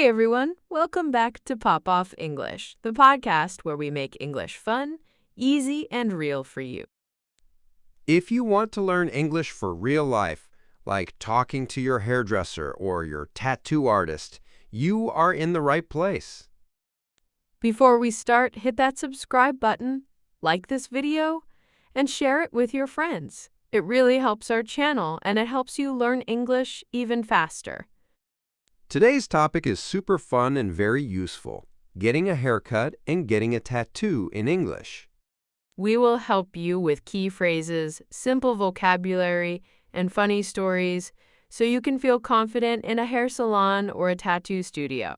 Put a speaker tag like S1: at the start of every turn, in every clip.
S1: Hey everyone, welcome back to Pop Off English, the podcast where we make English fun, easy, and real for you.
S2: If you want to learn English for real life, like talking to your hairdresser or your tattoo artist, you are in the right place.
S1: Before we start, hit that subscribe button, like this video, and share it with your friends. It really helps our channel and it helps you learn English even faster.
S2: Today's topic is super fun and very useful, getting a haircut and getting a tattoo in English.
S1: We will help you with key phrases, simple vocabulary, and funny stories so you can feel confident in a hair salon or a tattoo studio.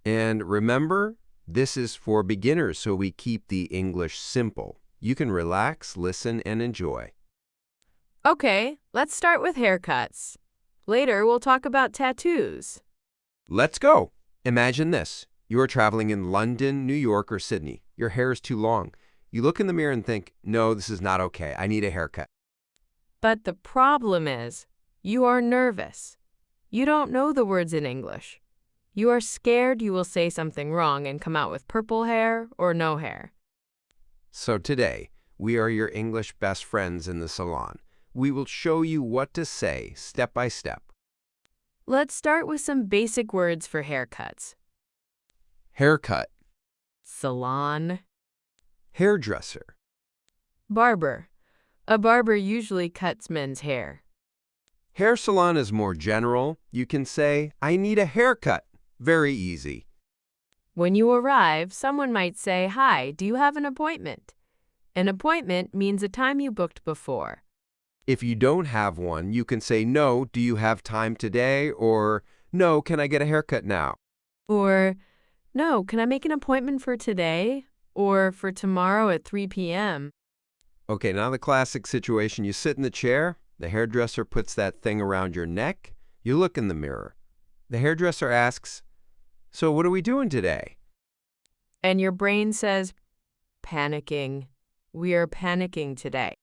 S2: And remember, this is for beginners, so we keep the English simple. You can relax, listen, and enjoy.
S1: Okay, let's start with haircuts. Later, we'll talk about tattoos.
S2: Let's go! Imagine this. You are traveling in London, New York, or Sydney. Your hair is too long. You look in the mirror and think, no, this is not okay. I need a haircut.
S1: But the problem is, you are nervous. You don't know the words in English. You are scared you will say something wrong and come out with purple hair or no hair.
S2: So today, we are your English best friends in the salon. We will show you what to say step by step.
S1: Let's start with some basic words for haircuts.
S2: Haircut,
S1: Salon.
S2: hairdresser,
S1: Barber. A barber usually cuts men's hair.
S2: hair salon is more general. You can say, I need a haircut. Very easy.
S1: When you arrive, someone might say, "Hi, do you have an appointment?" An appointment means a time you booked before.
S2: If you don't have one, you can say, no, do you have time today? Or, no, can I get a haircut now?
S1: Or, "No, can I make an appointment for today?" Or for tomorrow at 3 p.m.
S2: Okay, now the classic situation. You sit in the chair, the hairdresser puts that thing around your neck, you look in the mirror. The hairdresser asks, so what are we doing today?
S1: And your brain says, panicking. We are panicking today.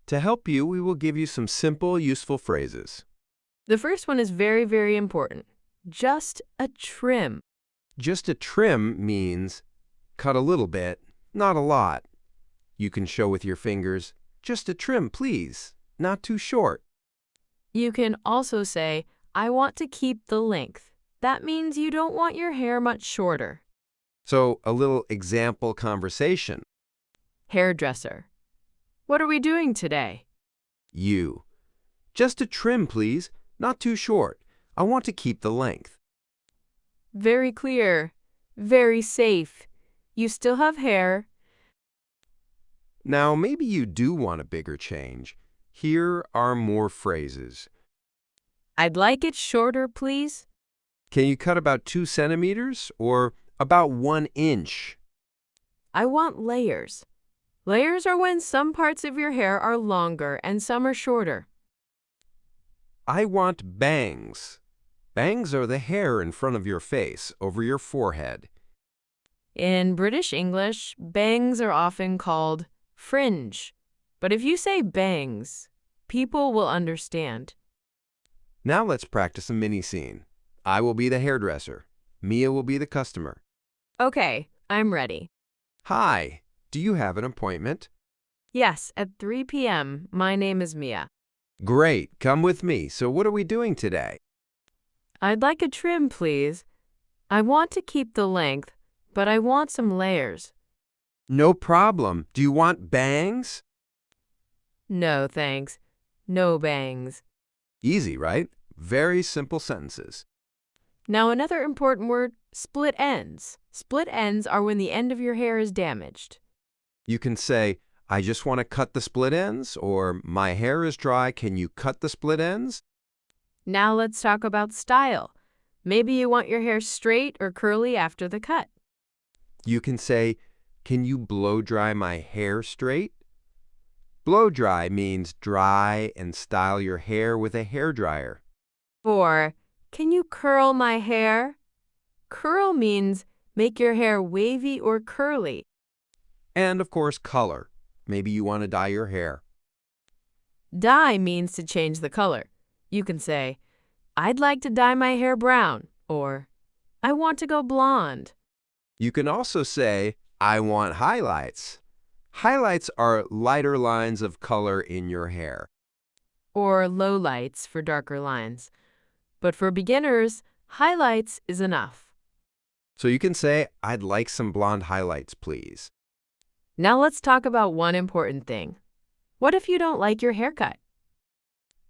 S2: To help you, we will give you some simple, useful phrases.
S1: The first one is very, very important. Just a trim.
S2: Just a trim means cut a little bit, not a lot. You can show with your fingers, just a trim, please, not too short.
S1: You can also say, I want to keep the length. That means you don't want your hair much shorter.
S2: So, a little example conversation.
S1: Hairdresser. What are we doing today?
S2: You. Just a trim, please, not too short. I want to keep the length.
S1: Very clear. Very safe. You still have hair.
S2: Now, maybe you do want a bigger change. Here are more phrases.
S1: I'd like it shorter, please.
S2: Can you cut about 2 centimeters or about 1 inch?
S1: I want layers. Layers are when some parts of your hair are longer and some are shorter.
S2: I want bangs. Bangs are the hair in front of your face, over your forehead.
S1: In British English, bangs are often called fringe. But if you say bangs, people will understand.
S2: Now let's practice a mini scene. I will be the hairdresser. Mia will be the customer.
S1: Okay, I'm ready.
S2: Hi, do you have an appointment?
S1: Yes, at 3 p.m. My name is Mia.
S2: Great, come with me. So what are we doing today?
S1: I'd like a trim, please. I want to keep the length, but I want some layers.
S2: No problem. Do you want bangs?
S1: No, thanks. No bangs.
S2: Easy, right? Very simple sentences.
S1: Now another important word, split ends. Split ends are when the end of your hair is damaged.
S2: You can say, I just want to cut the split ends, or my hair is dry, can you cut the split ends?
S1: Now let's talk about style. Maybe you want your hair straight or curly after the cut.
S2: You can say, can you blow dry my hair straight? Blow dry means dry and style your hair with a hairdryer.
S1: Or, can you curl my hair? Curl means make your hair wavy or curly.
S2: And of course, color. Maybe you want to dye your hair.
S1: Dye means to change the color. You can say, I'd like to dye my hair brown, or I want to go blonde.
S2: You can also say, I want highlights. Highlights are lighter lines of color in your hair.
S1: Or lowlights for darker lines. But for beginners, highlights is enough.
S2: So you can say, I'd like some blonde highlights, please.
S1: Now let's talk about one important thing. What if you don't like your haircut?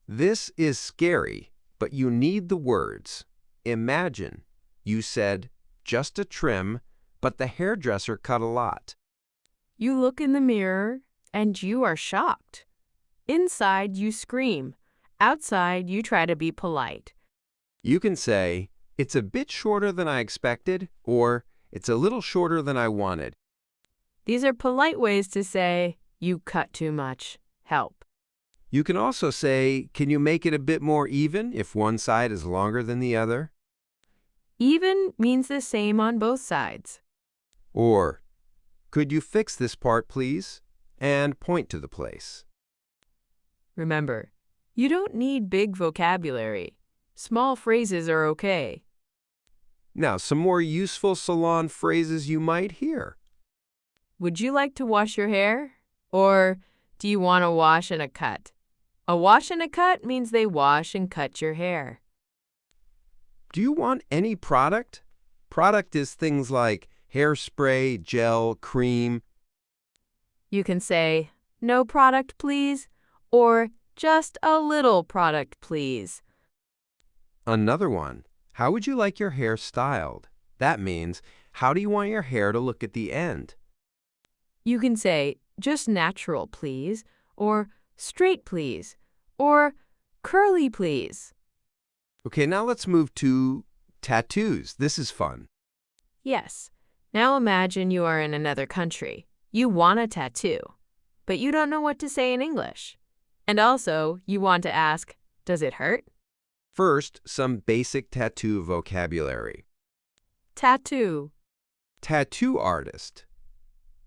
S2: This is scary, but you need the words. Imagine you said, just a trim, but the hairdresser cut a lot.
S1: You look in the mirror and you are shocked. Inside, you scream. Outside, you try to be polite.
S2: You can say, it's a bit shorter than I expected, or it's a little shorter than I wanted.
S1: These are polite ways to say, you cut too much. Help.
S2: You can also say, can you make it a bit more even if one side is longer than the other?
S1: Even means the same on both sides.
S2: Or, could you fix this part, please? And point to the place.
S1: Remember, you don't need big vocabulary. Small phrases are okay.
S2: Now, some more useful salon phrases you might hear.
S1: Would you like to wash your hair? Or do you want a wash and a cut? A wash and a cut means they wash and cut your hair.
S2: Do you want any product? Product is things like hairspray, gel, cream.
S1: You can say, no product, please, or just a little product, please.
S2: Another one, how would you like your hair styled? That means, how do you want your hair to look at the end?
S1: You can say, just natural, please, or straight, please, or curly, please.
S2: Okay, now let's move to tattoos. This is fun.
S1: Yes. Now imagine you are in another country. You want a tattoo, but you don't know what to say in English. And also, you want to ask, does it hurt?
S2: First, some basic tattoo vocabulary.
S1: Tattoo.
S2: Tattoo artist.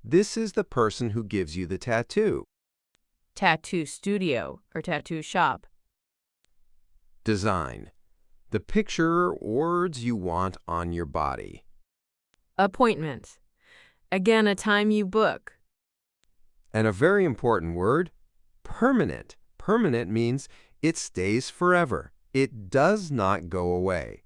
S2: This is the person who gives you the tattoo.
S1: Tattoo studio or tattoo shop.
S2: Design. The picture or words you want on your body.
S1: Appointment. Again, a time you book.
S2: And a very important word, permanent. Permanent means it stays forever. It does not go away.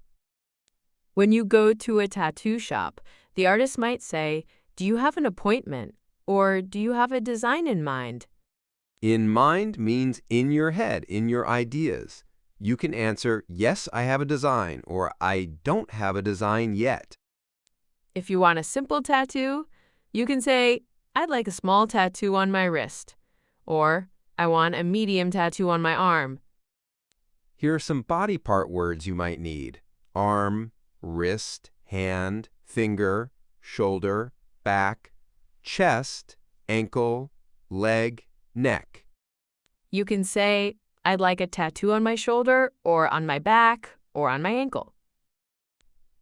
S1: When you go to a tattoo shop, the artist might say, do you have an appointment? Or do you have a design in mind?
S2: In mind means in your head, in your ideas. You can answer, yes, I have a design, or I don't have a design yet.
S1: If you want a simple tattoo, you can say, I'd like a small tattoo on my wrist. Or, I want a medium tattoo on my arm.
S2: Here are some body part words you might need. Arm, wrist, hand, finger, shoulder, back, chest, ankle, leg, neck.
S1: You can say, I'd like a tattoo on my shoulder, or on my back, or on my ankle.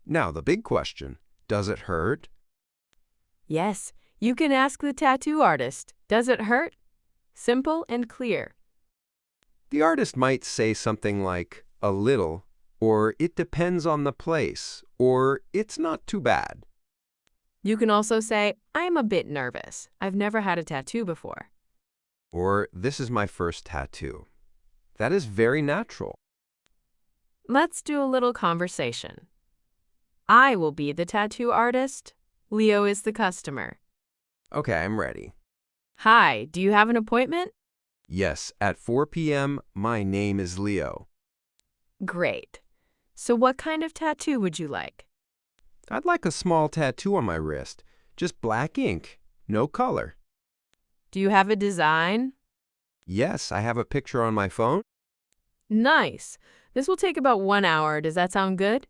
S2: Now the big question, does it hurt?
S1: Yes, you can ask the tattoo artist, does it hurt? Simple and clear.
S2: The artist might say something like, a little, or it depends on the place, or it's not too bad.
S1: You can also say, I'm a bit nervous. I've never had a tattoo before.
S2: Or, this is my first tattoo. That is very natural.
S1: Let's do a little conversation. I will be the tattoo artist. Leo is the customer.
S2: Okay, I'm ready.
S1: Hi, do you have an appointment?
S2: Yes, at 4 p.m., my name is Leo.
S1: Great. So what kind of tattoo would you like?
S2: I'd like a small tattoo on my wrist. Just black ink, no color.
S1: Do you have a design?
S2: Yes, I have a picture on my phone.
S1: Nice. This will take about 1 hour. Does that sound good?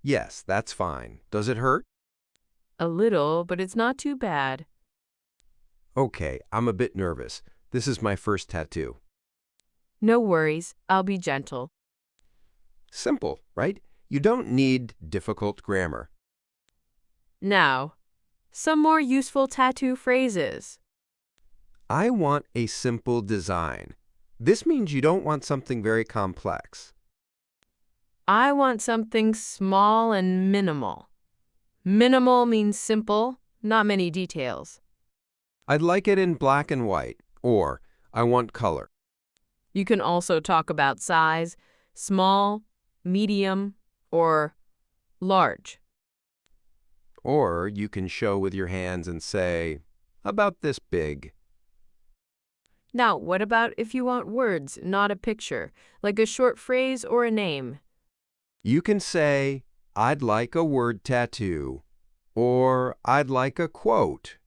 S2: Yes, that's fine. Does it hurt?
S1: A little, but it's not too bad.
S2: Okay, I'm a bit nervous. This is my first tattoo.
S1: No worries. I'll be gentle.
S2: Simple, right? You don't need difficult grammar.
S1: Now, some more useful tattoo phrases.
S2: I want a simple design. This means you don't want something very complex.
S1: I want something small and minimal. Minimal means simple, not many details.
S2: I'd like it in black and white, or I want color.
S1: You can also talk about size, small, medium, or large.
S2: Or you can show with your hands and say, about this big.
S1: Now, what about if you want words, not a picture, like a short phrase or a name?
S2: You can say, I'd like a word tattoo, or I'd like a quote.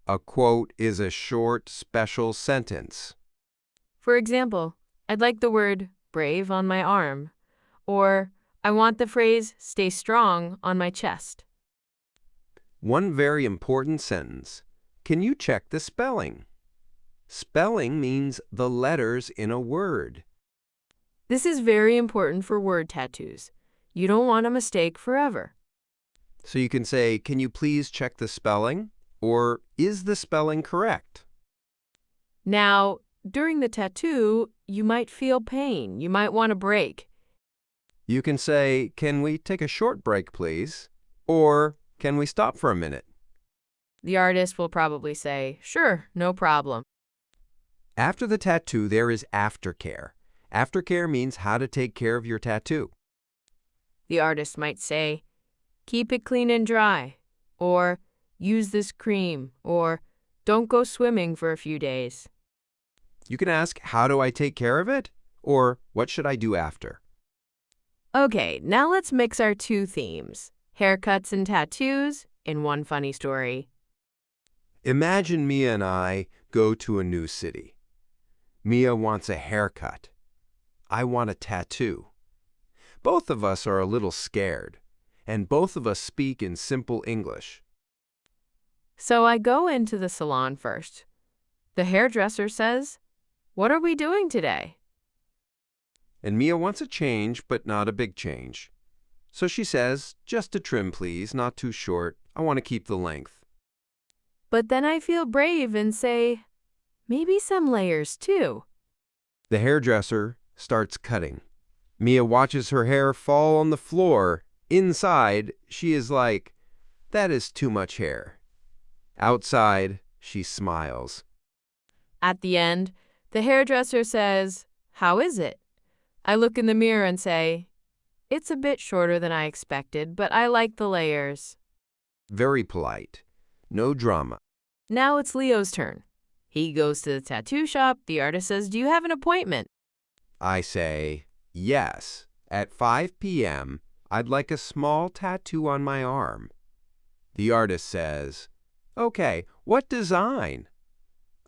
S2: A quote is a short, special sentence.
S1: For example, I'd like the word brave on my arm, or I want the phrase stay strong on my chest.
S2: One very important sentence. Can you check the spelling? Spelling means the letters in a word.
S1: This is very important for word tattoos. You don't want a mistake forever.
S2: So you can say, can you please check the spelling? Or is the spelling correct?
S1: Now, during the tattoo, you might feel pain. You might want a break.
S2: You can say, can we take a short break, please? Or can we stop for a minute?
S1: The artist will probably say, sure, no problem.
S2: After the tattoo, there is aftercare. Aftercare means how to take care of your tattoo.
S1: The artist might say, keep it clean and dry, or use this cream, or don't go swimming for a few days.
S2: You can ask, how do I take care of it? Or what should I do after?
S1: Okay, now let's mix our two themes, haircuts and tattoos, in one funny story.
S2: Imagine Mia and I go to a new city. Mia wants a haircut. I want a tattoo. Both of us are a little scared, and both of us speak in simple English.
S1: So I go into the salon first. The hairdresser says, what are we doing today?
S2: And Mia wants a change, but not a big change. So she says, just a trim, please, not too short. I want to keep the length.
S1: But then I feel brave and say, maybe some layers too.
S2: The hairdresser starts cutting. Mia watches her hair fall on the floor. Inside, she is like, that is too much hair. Outside, she smiles.
S1: At the end, the hairdresser says, how is it? I look in the mirror and say, it's a bit shorter than I expected, but I like the layers.
S2: Very polite. No drama.
S1: Now it's Leo's turn. He goes to the tattoo shop. The artist says, do you have an appointment?
S2: I say, yes. At 5 p.m., I'd like a small tattoo on my arm. The artist says, okay, what design?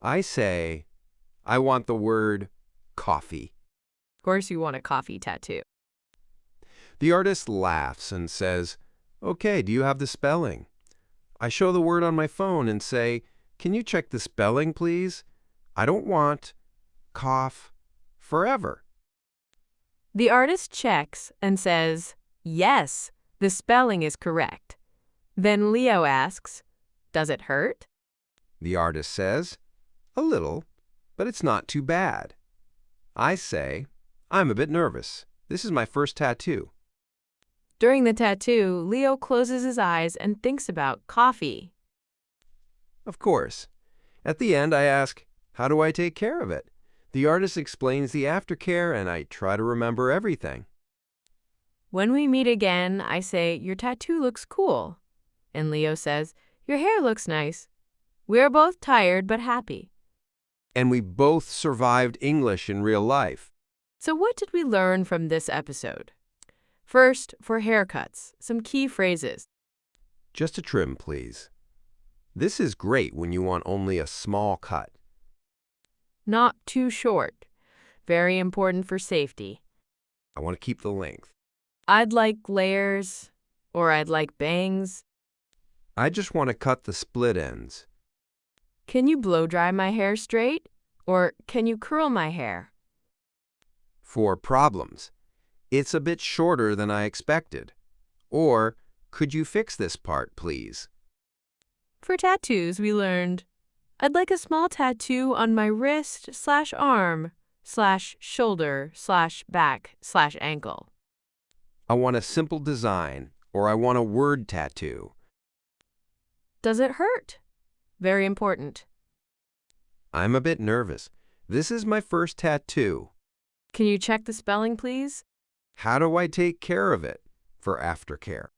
S2: I say, I want the word coffee.
S1: Of course you want a coffee tattoo.
S2: The artist laughs and says, okay, do you have the spelling? I show the word on my phone and say, can you check the spelling, please? I don't want cough forever.
S1: The artist checks and says, yes, the spelling is correct. Then Leo asks, does it hurt?
S2: The artist says, a little, but it's not too bad. I say, I'm a bit nervous. This is my first tattoo.
S1: During the tattoo, Leo closes his eyes and thinks about coffee.
S2: Of course. At the end, I ask, how do I take care of it? The artist explains the aftercare, and I try to remember everything.
S1: When we meet again, I say, your tattoo looks cool. And Leo says, your hair looks nice. We're both tired but happy.
S2: And we both survived English in real life.
S1: So what did we learn from this episode? First, for haircuts, some key phrases.
S2: Just a trim, please. This is great when you want only a small cut.
S1: Not too short. Very important for safety.
S2: I want to keep the length.
S1: I'd like layers, or I'd like bangs.
S2: I just want to cut the split ends.
S1: Can you blow dry my hair straight? Or can you curl my hair?
S2: For problems. It's a bit shorter than I expected. Or, could you fix this part, please?
S1: For tattoos, we learned, I'd like a small tattoo on my wrist/arm/shoulder/back/ankle.
S2: I want a simple design, or I want a word tattoo.
S1: Does it hurt? Very important.
S2: I'm a bit nervous. This is my first tattoo.
S1: Can you check the spelling, please?
S2: How do I take care of it? For aftercare.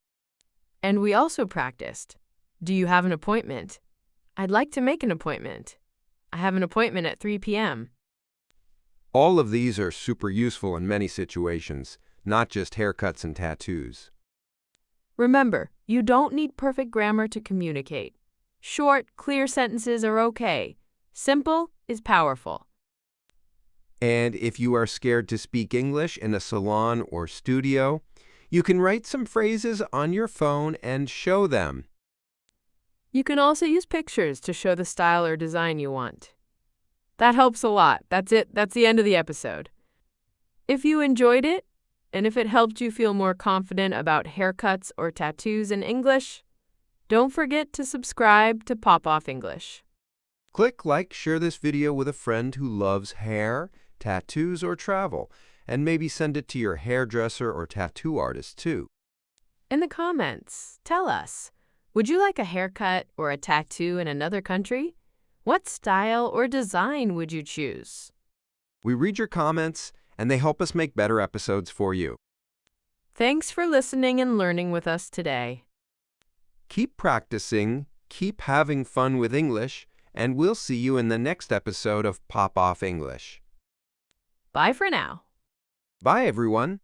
S1: And we also practiced. Do you have an appointment? I'd like to make an appointment. I have an appointment at 3 p.m.
S2: All of these are super useful in many situations, not just haircuts and tattoos.
S1: Remember, you don't need perfect grammar to communicate. Short, clear sentences are okay. Simple is powerful.
S2: And if you are scared to speak English in a salon or studio, you can write some phrases on your phone and show them.
S1: You can also use pictures to show the style or design you want. That helps a lot. That's it. That's the end of the episode. If you enjoyed it, and if it helped you feel more confident about haircuts or tattoos in English, don't forget to subscribe to Pop Off English.
S2: Click like, share this video with a friend who loves hair, tattoos, or travel, and maybe send it to your hairdresser or tattoo artist too.
S1: In the comments, tell us, would you like a haircut or a tattoo in another country? What style or design would you choose?
S2: We read your comments, and they help us make better episodes for you.
S1: Thanks for listening and learning with us today.
S2: Keep practicing, keep having fun with English, and we'll see you in the next episode of Pop Off English.
S1: Bye for now.
S2: Bye, everyone.